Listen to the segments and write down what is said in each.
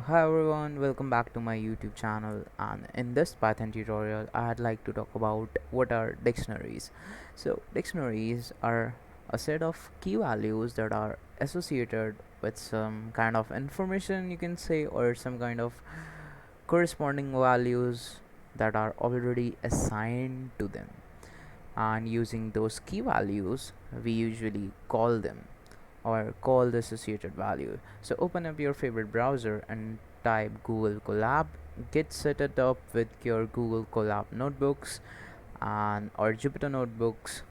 Hi everyone, welcome back to my YouTube channel, and in this Python tutorial I'd like to talk about what are dictionaries. So dictionaries are a set of key values that are associated with some kind of information, you can say, or some kind of corresponding values that are already assigned to them, and using those key values we usually call them or call the associated value. So open up your favorite browser and type Google Colab. Get set it up with your Google Colab notebooks and or Jupyter notebooks,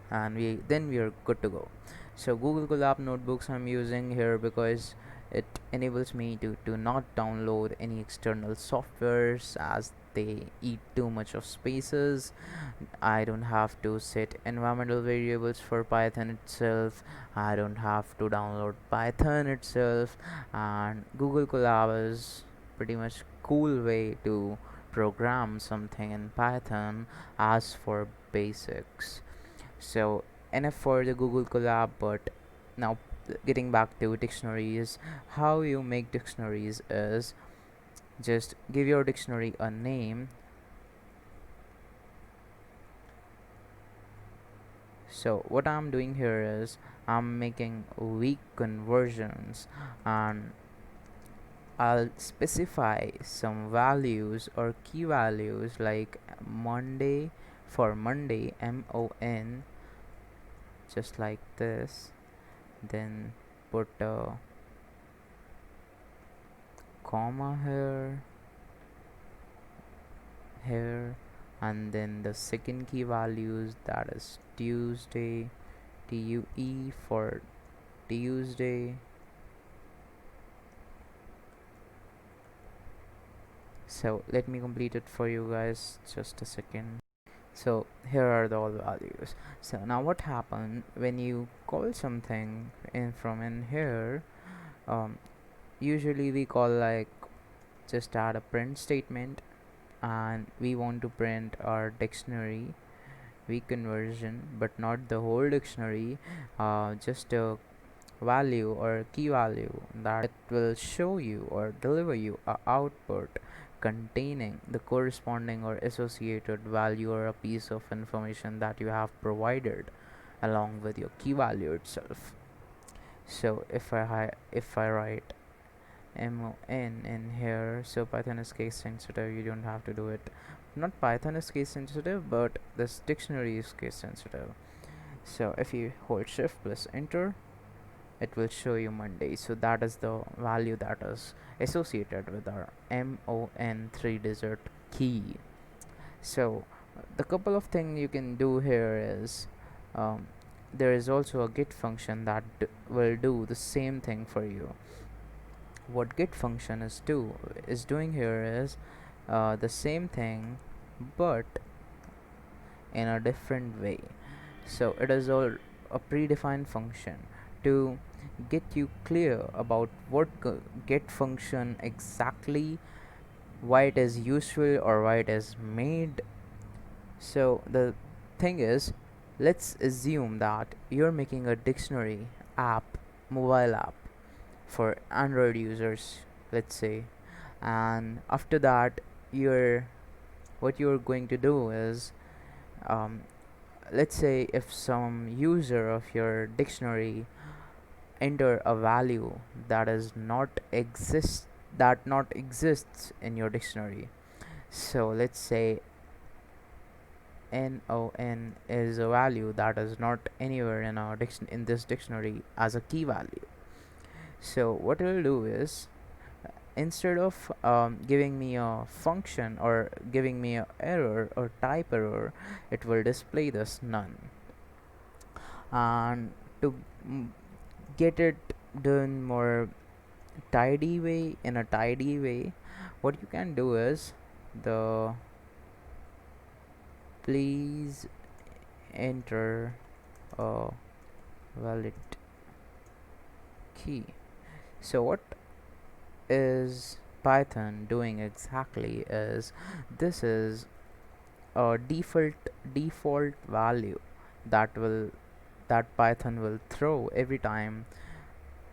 and we are good to go. So Google Colab notebooks I'm using here because it enables me to not download any external softwares as they eat too much of spaces. I don't have to set environmental variables for Python itself. I don't have to download Python itself, and Google Colab is pretty much cool way to program something in Python as for basics. So enough for the Google Colab, but now getting back to dictionaries, how you make dictionaries is just give your dictionary a name. So what I'm doing here is I'm making weak conversions, and I'll specify some values or key values like Monday for Monday, MON, just like this. Then put a comma here, and then the second key values, that is Tuesday, TUE for Tuesday. So let me complete it for you guys, just a second. So here are the all values. So now what happened when you call something in from in here, um, usually we call like just add a print statement, and we want to print our dictionary weak conversion, but not the whole dictionary, just a value or key value that will show you or deliver you a output containing the corresponding or associated value or a piece of information that you have provided along with your key value itself. So if I write mon in here, so Python is case sensitive, you don't have to do it. Not Python is case sensitive, but this dictionary is case sensitive. So if you hold shift plus enter, it will show you Monday. So that is the value that is associated with our MON 3-digit key. So the couple of things you can do here is, there is also a get function that will do the same thing for you. What get function is doing here is the same thing, but in a different way. So it is all a predefined function to get you clear about what get function exactly, why it is useful or why it is made. So the thing is, let's assume that you're making a dictionary app, mobile app for Android users, let's say, and after that you're what you're going to do is, um, let's say if some user of your dictionary enter a value that is not exists in your dictionary. So let's say non is a value that is not anywhere in our in this dictionary as a key value. So what it will do is, instead of giving me a function or giving me a error or type error, it will display this none. And to get it done more tidy way, in a tidy way, what you can do is the please enter a valid key. So what is Python doing exactly is, this is a default value that Python will throw every time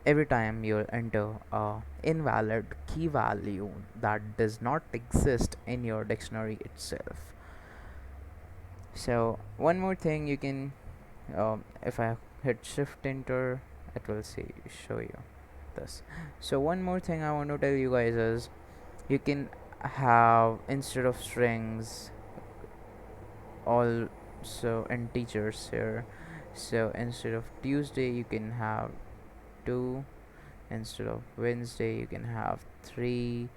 every time you'll enter a invalid key value that does not exist in your dictionary itself. So one more thing you can, if I hit shift enter, it will show you this. So one more thing I want to tell you guys is, you can have, instead of strings, also integers here. So instead of Tuesday you can have 2, instead of Wednesday you can have 3,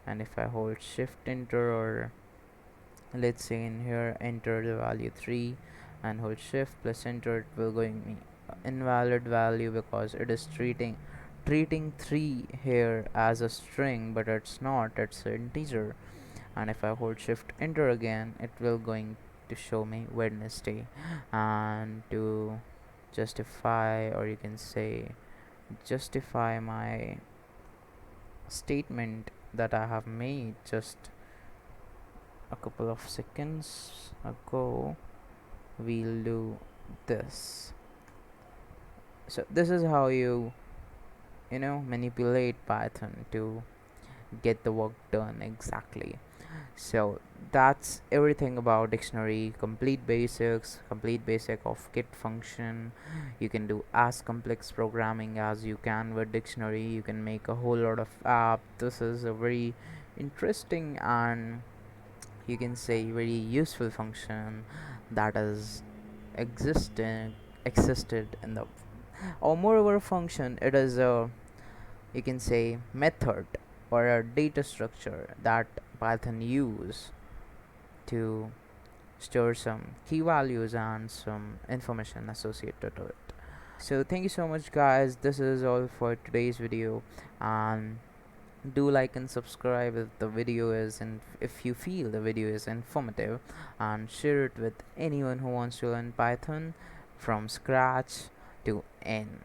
and if I hold shift enter, or let's say in here enter the value 3 and hold shift plus enter, it will going me invalid value, because it is treating 3 here as a string, but it's not, it's an integer. And if I hold shift enter again, it will going to show me Wednesday. And to justify, or you can say justify my statement that I have made just a couple of seconds ago, we'll do this. So this is how you manipulate Python to get the work done exactly. So that's everything about dictionary, complete basic of get function. You can do as complex programming as you can with dictionary. You can make a whole lot of app. This is a very interesting and, you can say, very useful function that is existed in the, or moreover function, it is a, you can say, method or a data structure that Python use to store some key values and some information associated to it. So thank you so much guys, this is all for today's video, and do like and subscribe if the video is, and if you feel the video is informative, and share it with anyone who wants to learn Python from scratch to end.